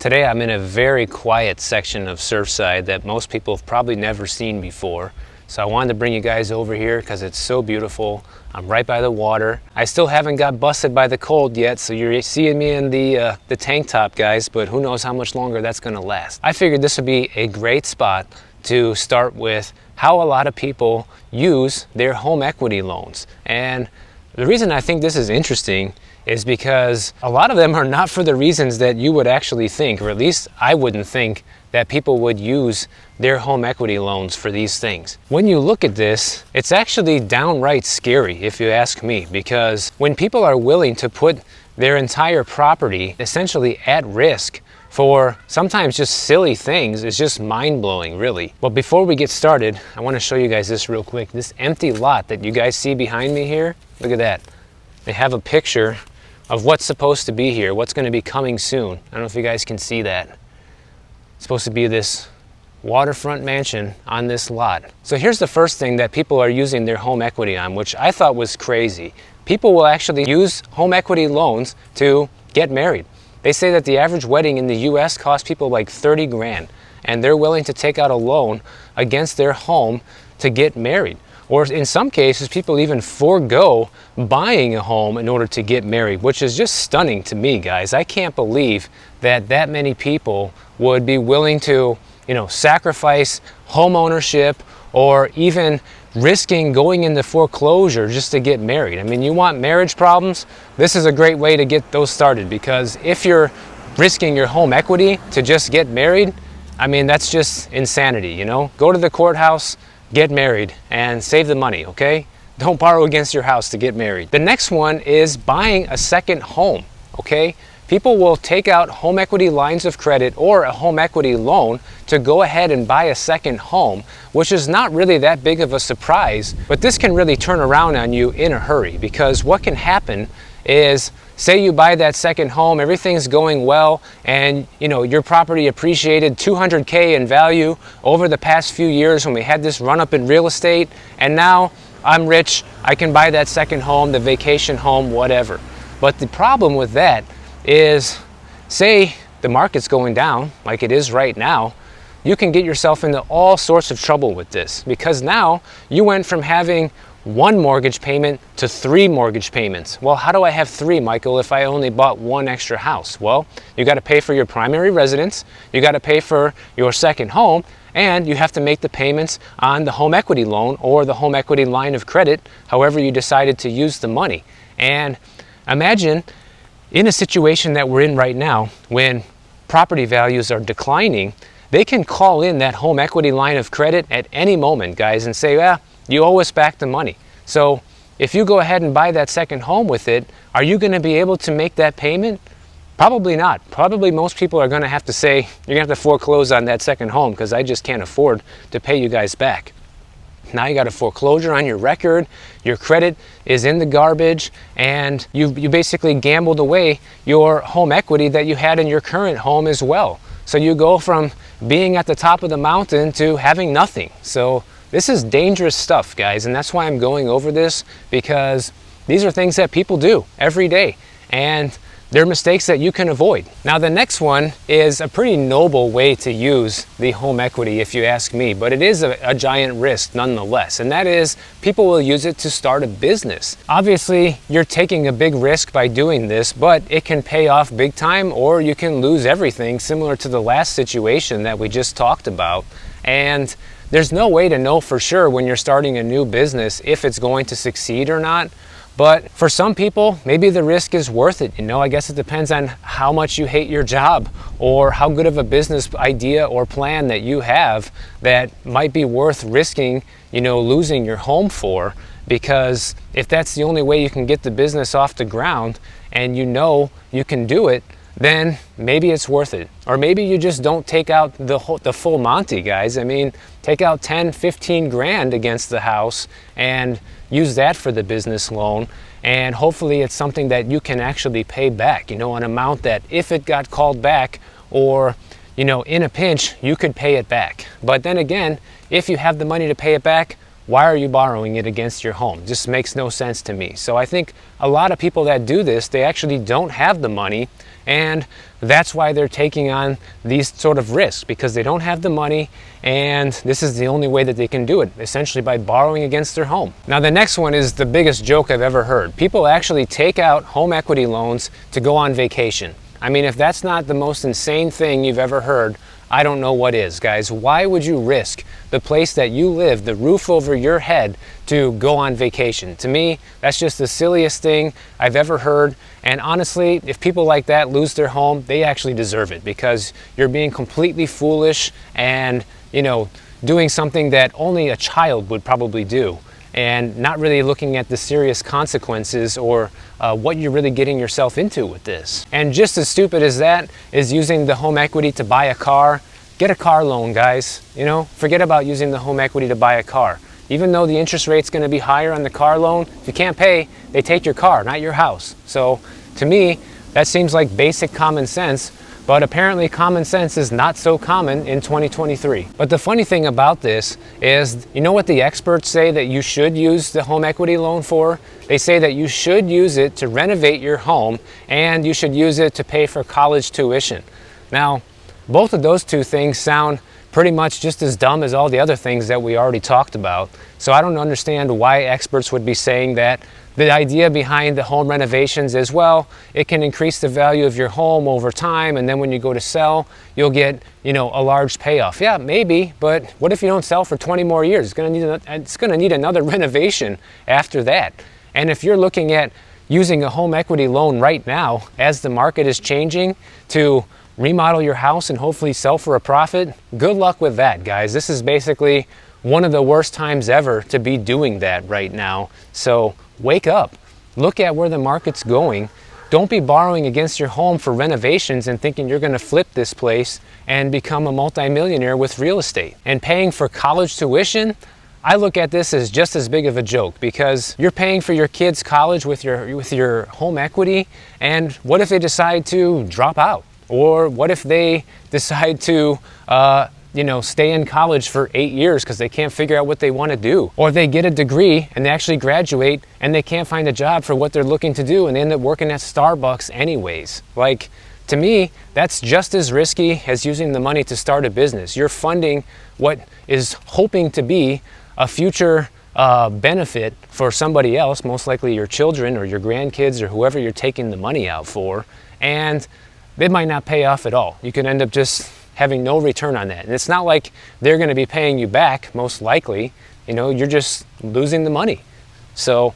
Today I'm in a very quiet section of Surfside that most people have probably never seen before. So I wanted to bring you guys over here because it's so beautiful. I'm right by the water. I still haven't got busted by the cold yet, so you're seeing me in the tank top, guys, but who knows how much longer that's gonna last. I figured this would be a great spot to start with how a lot of people use their home equity loans. And the reason I think this is interesting is because a lot of them are not for the reasons that you would actually think, or at least I wouldn't think that people would use their home equity loans for these things. When you look at this, it's actually downright scary if you ask me, because when people are willing to put their entire property essentially at risk for sometimes just silly things, it's just mind-blowing, really. But before we get started, I want to show you guys this real quick. This empty lot that you guys see behind me here, look at that. They have a picture of what's supposed to be here, what's going to be coming soon. I don't know if you guys can see that. It's supposed to be this waterfront mansion on this lot. So here's the first thing that people are using their home equity on, which I thought was crazy. People will actually use home equity loans to get married. They say that the average wedding in the US costs people like 30 grand, and they're willing to take out a loan against their home to get married. Or in some cases, people even forego buying a home in order to get married, which is just stunning to me, guys. I can't believe that that many people would be willing to, sacrifice home ownership or even risking going into foreclosure just to get married. I mean, you want marriage problems? This is a great way to get those started, because if you're risking your home equity to just get married, I mean, that's just insanity, Go to the courthouse, get married, and save the money, okay? Don't borrow against your house to get married. The next one is buying a second home, okay? People will take out home equity lines of credit or a home equity loan to go ahead and buy a second home, which is not really that big of a surprise, but this can really turn around on you in a hurry, because what can happen is, say you buy that second home, everything's going well, and your property appreciated 200K in value over the past few years when we had this run up in real estate, and now I'm rich, I can buy that second home, the vacation home, whatever. But the problem with that is, say the market's going down like it is right now, you can get yourself into all sorts of trouble with this, because now you went from having one mortgage payment to 3 mortgage payments. Well, how do I have 3, Michael, if I only bought 1 extra house? Well, you got to pay for your primary residence, you got to pay for your second home, and you have to make the payments on the home equity loan or the home equity line of credit, however you decided to use the money. And imagine in a situation that we're in right now, when property values are declining, they can call in that home equity line of credit at any moment, guys, and say, you owe us back the money. So if you go ahead and buy that second home with it, are you going to be able to make that payment? Probably not. Probably most people are going to have to say, you're going to have to foreclose on that second home because I just can't afford to pay you guys back. Now you got a foreclosure on your record, your credit is in the garbage, and you basically gambled away your home equity that you had in your current home as well. So you go from being at the top of the mountain to having nothing. So this is dangerous stuff, guys, and that's why I'm going over this, because these are things that people do every day, and they're mistakes that you can avoid. Now, the next one is a pretty noble way to use the home equity, if you ask me, but it is a giant risk nonetheless, and that is people will use it to start a business. Obviously, you're taking a big risk by doing this, but it can pay off big time, or you can lose everything, similar to the last situation that we just talked about. And there's no way to know for sure when you're starting a new business if it's going to succeed or not. But for some people, maybe the risk is worth it. I guess it depends on how much you hate your job or how good of a business idea or plan that you have that might be worth risking, losing your home for. Because if that's the only way you can get the business off the ground and you can do it, then maybe it's worth it. Or maybe you just don't take out the full Monty, guys. I mean, take out 10, 15 grand against the house and use that for the business loan, and hopefully it's something that you can actually pay back, an amount that if it got called back or, in a pinch, you could pay it back. But then again, if you have the money to pay it back, why are you borrowing it against your home? Just makes no sense to me. So I think a lot of people that do this, they actually don't have the money, and that's why they're taking on these sort of risks, because they don't have the money, and this is the only way that they can do it, essentially by borrowing against their home. Now the next one is the biggest joke I've ever heard. People actually take out home equity loans to go on vacation. I mean, if that's not the most insane thing you've ever heard, I don't know what is, guys. Why would you risk the place that you live, the roof over your head, to go on vacation? To me, that's just the silliest thing I've ever heard. And honestly, if people like that lose their home, they actually deserve it, because you're being completely foolish and, you know, doing something that only a child would probably do, and not really looking at the serious consequences or what you're really getting yourself into with this. And just as stupid as that is using the home equity to buy a car. Get a car loan, guys. You know, forget about using the home equity to buy a car. Even though the interest rate's going to be higher on the car loan, if you can't pay, they take your car, not your house. So to me, that seems like basic common sense. But apparently common sense is not so common in 2023. But the funny thing about this is, you know what the experts say that you should use the home equity loan for? They say that you should use it to renovate your home, and you should use it to pay for college tuition. Now, both of those two things sound pretty much just as dumb as all the other things that we already talked about. So I don't understand why experts would be saying that. The idea behind the home renovations is, well, it can increase the value of your home over time, and then when you go to sell, you'll get, you know, a large payoff. Yeah, maybe, but what if you don't sell for 20 more years? It's going to need another renovation after that. And if you're looking at using a home equity loan right now, as the market is changing, to remodel your house and hopefully sell for a profit, good luck with that, guys. This is basically one of the worst times ever to be doing that right now. So wake up, look at where the market's going. Don't be borrowing against your home for renovations and thinking you're going to flip this place and become a multimillionaire with real estate. And paying for college tuition, I look at this as just as big of a joke, because you're paying for your kids' college with your home equity, and what if they decide to drop out? Or what if they decide to stay in college for 8 years because they can't figure out what they want to do? Or they get a degree and they actually graduate and they can't find a job for what they're looking to do, and they end up working at Starbucks anyways. Like, to me, that's just as risky as using the money to start a business. You're funding what is hoping to be a future benefit for somebody else, most likely your children or your grandkids or whoever you're taking the money out for, and it might not pay off at all. You could end up just having no return on that. And it's not like they're going to be paying you back, most likely. You know, you're just losing the money. So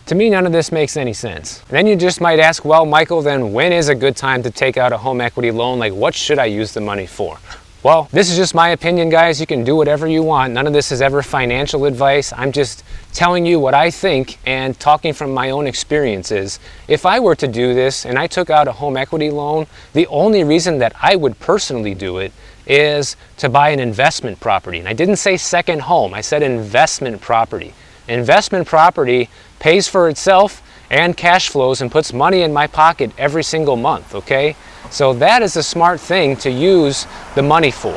to me, none of this makes any sense. And then you just might ask, well, Michael, then when is a good time to take out a home equity loan? Like, what should I use the money for? Well, this is just my opinion, guys. You can do whatever you want. None of this is ever financial advice. I'm just telling you what I think and talking from my own experiences. If I were to do this and I took out a home equity loan, the only reason that I would personally do it is to buy an investment property. And I didn't say second home, I said investment property. Investment property pays for itself and cash flows and puts money in my pocket every single month, okay? So that is a smart thing to use the money for.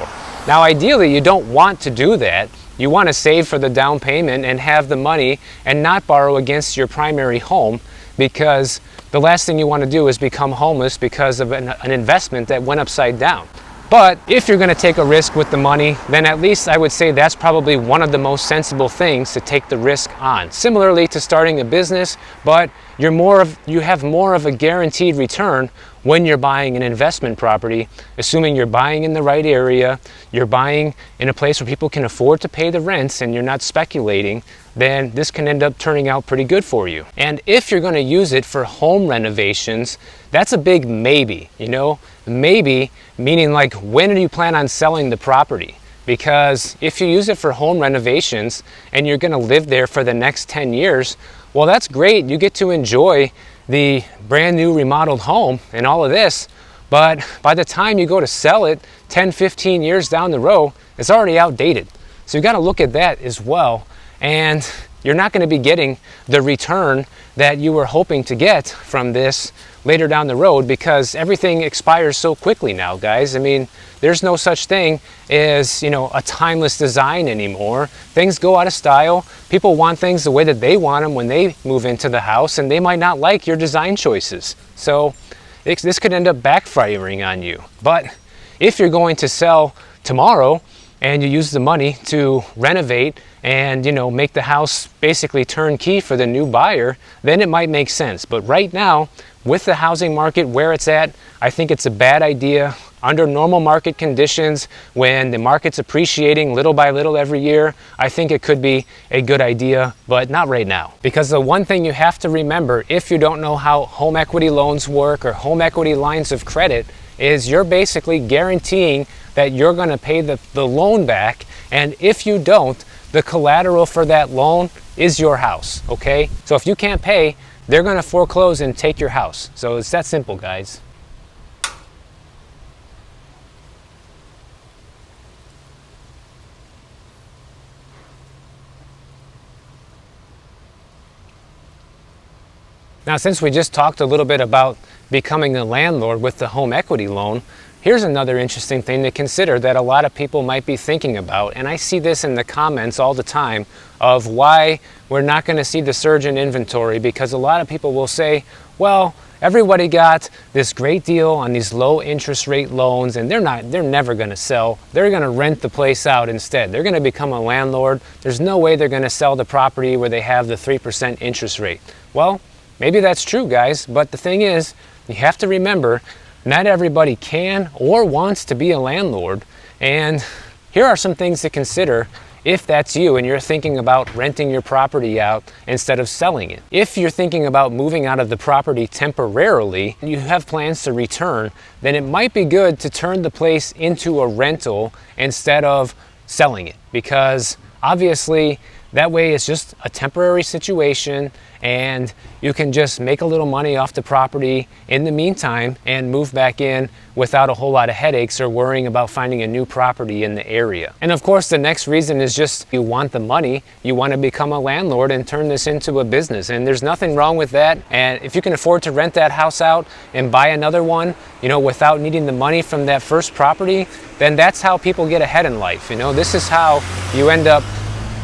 Now, ideally, you don't want to do that. You want to save for the down payment and have the money and not borrow against your primary home, because the last thing you want to do is become homeless because of an investment that went upside down. But if you're going to take a risk with the money, then at least I would say that's probably one of the most sensible things to take the risk on. Similarly to starting a business, but you have more of a guaranteed return when you're buying an investment property, assuming you're buying in the right area, you're buying in a place where people can afford to pay the rents, and you're not speculating, then this can end up turning out pretty good for you. And if you're going to use it for home renovations, that's a big maybe, you know? Maybe meaning, like, when do you plan on selling the property? Because if you use it for home renovations and you're going to live there for the next 10 years, well, that's great. You get to enjoy the brand new remodeled home and all of this, but by the time you go to sell it 10, 15 years down the road, it's already outdated. So you got to look at that as well. And you're not going to be getting the return that you were hoping to get from this later down the road, because everything expires so quickly now, guys. I mean, there's no such thing as, you know, a timeless design anymore. Things go out of style. People want things the way that they want them when they move into the house, and they might not like your design choices. So this could end up backfiring on you. But if you're going to sell tomorrow and you use the money to renovate and, you know, make the house basically turnkey for the new buyer, then it might make sense. But right now, with the housing market where it's at, I think it's a bad idea. Under normal market conditions, when the market's appreciating little by little every year, I think it could be a good idea, but not right now. Because the one thing you have to remember, if you don't know how home equity loans work or home equity lines of credit, is you're basically guaranteeing that you're going to pay the loan back, and if you don't, the collateral for that loan is your house, okay? So if you can't pay, they're going to foreclose and take your house. So it's that simple, guys. Now, since we just talked a little bit about becoming a landlord with the home equity loan, here's another interesting thing to consider that a lot of people might be thinking about, and I see this in the comments all the time, of why we're not going to see the surge in inventory, because a lot of people will say, well, everybody got this great deal on these low interest rate loans, and they're never going to sell. They're going to rent the place out instead. They're going to become a landlord. There's no way they're going to sell the property where they have the 3% interest rate. Well, maybe that's true, guys, but the thing is, you have to remember, not everybody can or wants to be a landlord, and here are some things to consider if that's you and you're thinking about renting your property out instead of selling it. If you're thinking about moving out of the property temporarily and you have plans to return, then it might be good to turn the place into a rental instead of selling it, because obviously that way it's just a temporary situation and you can just make a little money off the property in the meantime and move back in without a whole lot of headaches or worrying about finding a new property in the area. And of course, the next reason is just you want the money. You want to become a landlord and turn this into a business, and there's nothing wrong with that. And if you can afford to rent that house out and buy another one, you know, without needing the money from that first property, then that's how people get ahead in life. You know, this is how you end up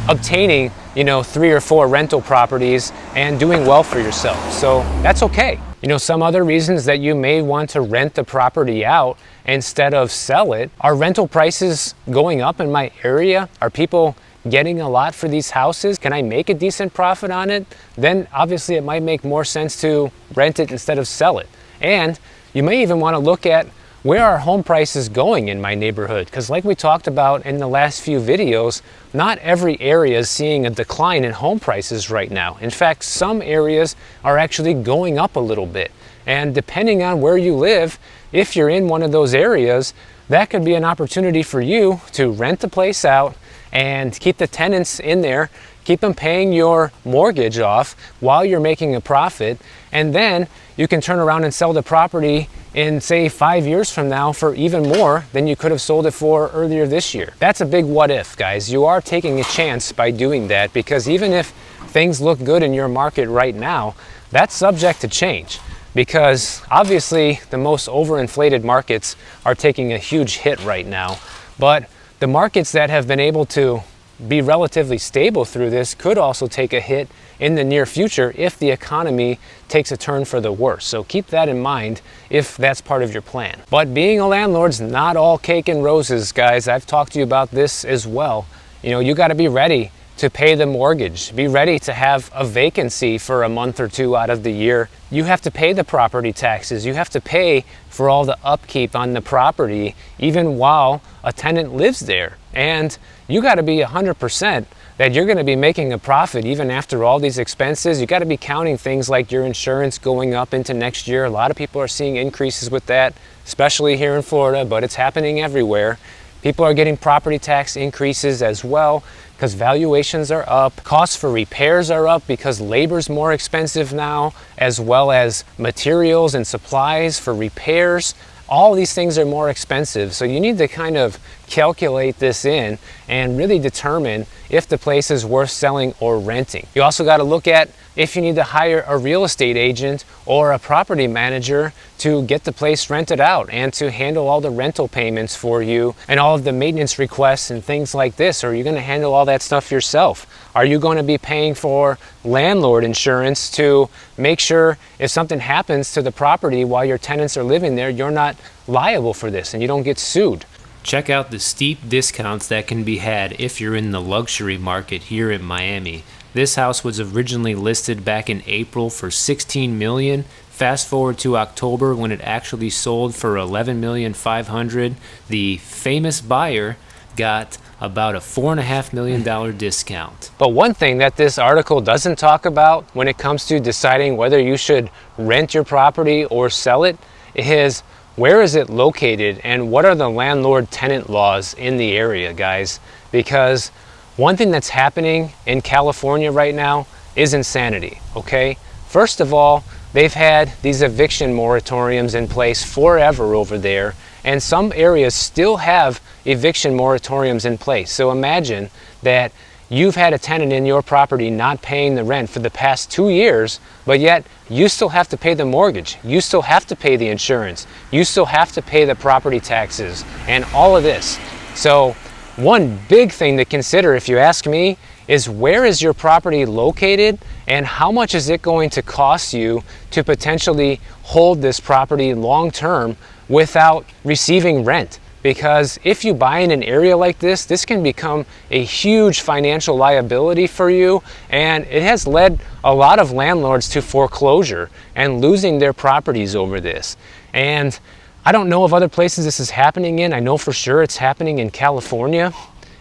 obtaining, you know, 3 or 4 rental properties and doing well for yourself. So that's okay. You know, some other reasons that you may want to rent the property out instead of sell it are rental prices going up in my area. Are people getting a lot for these houses? Can I make a decent profit on it? Then obviously it might make more sense to rent it instead of sell it. And you may even want to look at where are home prices going in my neighborhood? Because like we talked about in the last few videos, not every area is seeing a decline in home prices right now. In fact, some areas are actually going up a little bit. And depending on where you live, if you're in one of those areas, that could be an opportunity for you to rent the place out and keep the tenants in there, keep them paying your mortgage off while you're making a profit, and then you can turn around and sell the property in, say, 5 years from now for even more than you could have sold it for earlier this year. That's a big what if, guys. You are taking a chance by doing that, because even if things look good in your market right now, that's subject to change, because obviously the most overinflated markets are taking a huge hit right now. But the markets that have been able to be relatively stable through this could also take a hit in the near future if the economy takes a turn for the worse. So keep that in mind if that's part of your plan. But being a landlord's not all cake and roses, guys. I've talked to you about this as well. You know, you got to be ready to pay the mortgage. Be ready to have a vacancy for a month or 2 out of the year. You have to pay the property taxes. You have to pay for all the upkeep on the property, even while a tenant lives there. And you got to be 100% that you're going to be making a profit even after all these expenses. You got to be counting things like your insurance going up into next year. A lot of people are seeing increases with that, especially here in Florida, but it's happening everywhere. People are getting property tax increases as well because valuations are up. Costs for repairs are up because labor's more expensive now, as well as materials and supplies for repairs. all these things are more expensive. So you need to kind of calculate this in and really determine if the place is worth selling or renting. You also got to look at if you need to hire a real estate agent or a property manager to get the place rented out and to handle all the rental payments for you and all of the maintenance requests and things like this. Or are you going to handle all that stuff yourself? Are you going to be paying for landlord insurance to make sure if something happens to the property while your tenants are living there, you're not liable for this and you don't get sued? Check out the steep discounts that can be had if you're in the luxury market here in Miami. This house was originally listed back in April for $16 million. Fast forward to October when it actually sold for $11,500,000. The famous buyer got about a $4.5 million discount. But one thing that this article doesn't talk about when it comes to deciding whether you should rent your property or sell it is where is it located and what are the landlord-tenant laws in the area, guys? Because one thing that's happening in California right now is insanity, okay? First of all, they've had these eviction moratoriums in place forever over there, and some areas still have eviction moratoriums in place. So imagine that you've had a tenant in your property not paying the rent for the past 2 years, but yet you still have to pay the mortgage, you still have to pay the insurance, you still have to pay the property taxes, and all of this. So one big thing to consider, if you ask me, is where is your property located and how much is it going to cost you to potentially hold this property long term without receiving rent? Because if you buy in an area like this can become a huge financial liability for you, and it has led a lot of landlords to foreclosure and losing their properties over this. And I don't know of other places this is happening in. I know for sure it's happening in California.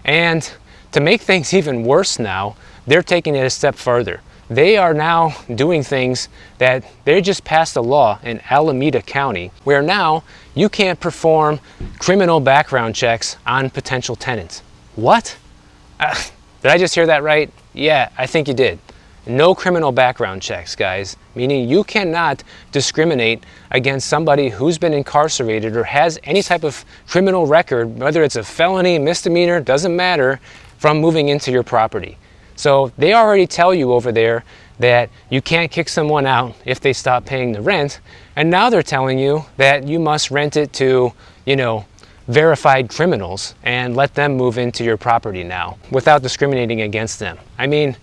And to make things even worse now, they're taking it a step further. They are now doing things that they just passed a law in Alameda County where now you can't perform criminal background checks on potential tenants. What? Did I just hear that right? Yeah, I think you did. No criminal background checks, guys, meaning you cannot discriminate against somebody who's been incarcerated or has any type of criminal record, whether it's a felony, misdemeanor, doesn't matter, from moving into your property. So they already tell you over there that you can't kick someone out if they stop paying the rent, and now they're telling you that you must rent it to, verified criminals and let them move into your property now without discriminating against them. I mean,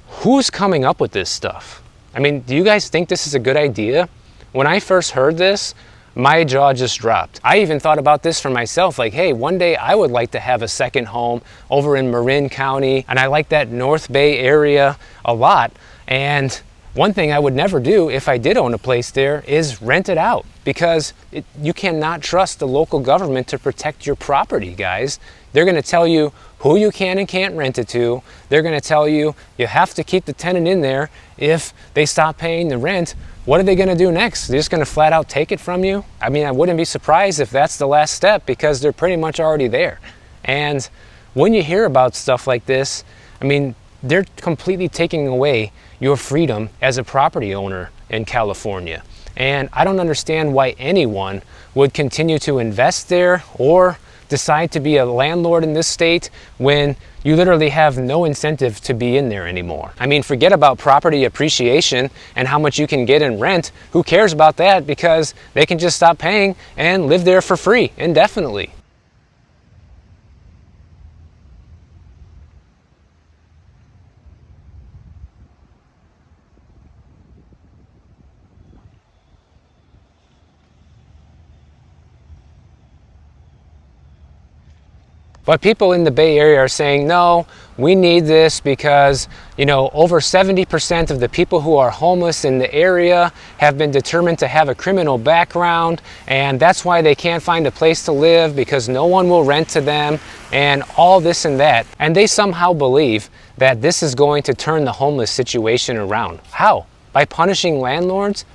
who's coming up with this stuff? I mean, do you guys think this is a good idea? When I first heard this, my jaw just dropped. I even thought about this for myself, like, hey, one day I would like to have a second home over in Marin County, and I like that North Bay area a lot. And one thing I would never do if I did own a place there is rent it out, because you cannot trust the local government to protect your property, guys. They're going to tell you who you can and can't rent it to. They're going to tell you you have to keep the tenant in there. If they stop paying the rent, what are they going to do next? They're just going to flat out take it from you? I mean, I wouldn't be surprised if that's the last step, because they're pretty much already there. And when you hear about stuff like this, I mean, they're completely taking away your freedom as a property owner in California. And I don't understand why anyone would continue to invest there or decide to be a landlord in this state when you literally have no incentive to be in there anymore. I mean, forget about property appreciation and how much you can get in rent. Who cares about that? Because they can just stop paying and live there for free indefinitely. But people in the Bay Area are saying, no, we need this because, over 70% of the people who are homeless in the area have been determined to have a criminal background, and that's why they can't find a place to live because no one will rent to them, and all this and that. And they somehow believe that this is going to turn the homeless situation around. How? By punishing landlords?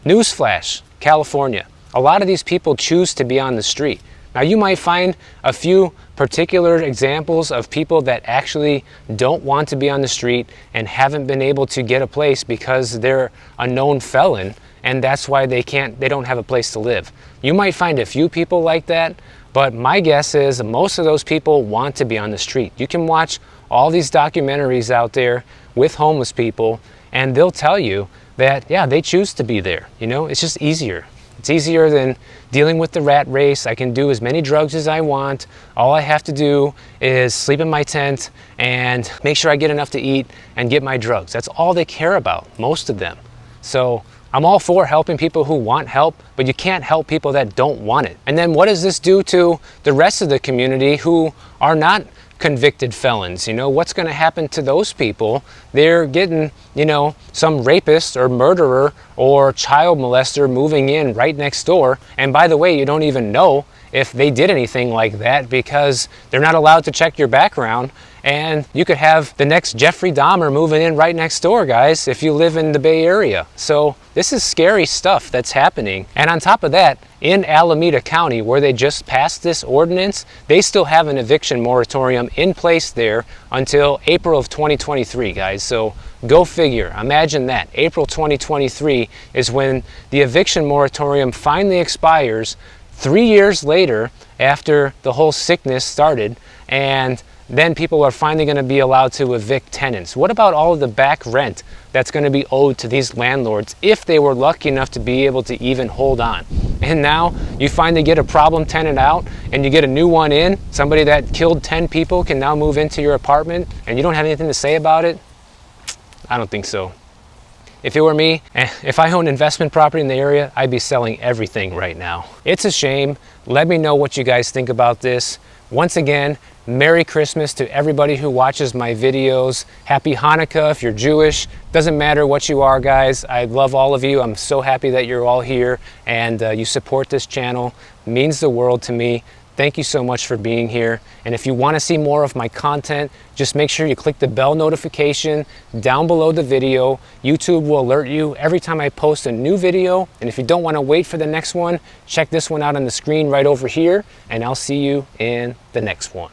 Newsflash, California. A lot of these people choose to be on the street. Now, you might find a few particular examples of people that actually don't want to be on the street and haven't been able to get a place because they're a known felon and that's why they don't have a place to live. You might find a few people like that, but my guess is most of those people want to be on the street. You can watch all these documentaries out there with homeless people, and they'll tell you that, yeah, they choose to be there. You know, it's just easier. It's easier than dealing with the rat race. I can do as many drugs as I want. All I have to do is sleep in my tent and make sure I get enough to eat and get my drugs. That's all they care about, most of them. So I'm all for helping people who want help, but you can't help people that don't want it. And then what does this do to the rest of the community who are not convicted felons? You know, what's going to happen to those people? They're getting, you know, some rapist or murderer or child molester moving in right next door, and by the way, you don't even know if they did anything like that because they're not allowed to check your background. And you could have the next Jeffrey Dahmer moving in right next door, guys, if you live in the Bay Area. So this is scary stuff that's happening. And on top of that, in Alameda County, where they just passed this ordinance, they still have an eviction moratorium in place there until April of 2023, guys. So go figure. Imagine that. April 2023 is when the eviction moratorium finally expires, 3 years later after the whole sickness started, and then people are finally going to be allowed to evict tenants. What about all of the back rent that's going to be owed to these landlords if they were lucky enough to be able to even hold on? And now you finally get a problem tenant out and you get a new one in. Somebody that killed 10 people can now move into your apartment and you don't have anything to say about it? I don't think so. If it were me, if I owned investment property in the area, I'd be selling everything right now. It's a shame. Let me know what you guys think about this. Once again, Merry Christmas to everybody who watches my videos. Happy Hanukkah if you're Jewish. Doesn't matter what you are, guys. I love all of you. I'm so happy that you're all here and you support this channel. It means the world to me. Thank you so much for being here. And if you want to see more of my content, just make sure you click the bell notification down below the video. YouTube will alert you every time I post a new video. And if you don't want to wait for the next one, check this one out on the screen right over here, and I'll see you in the next one.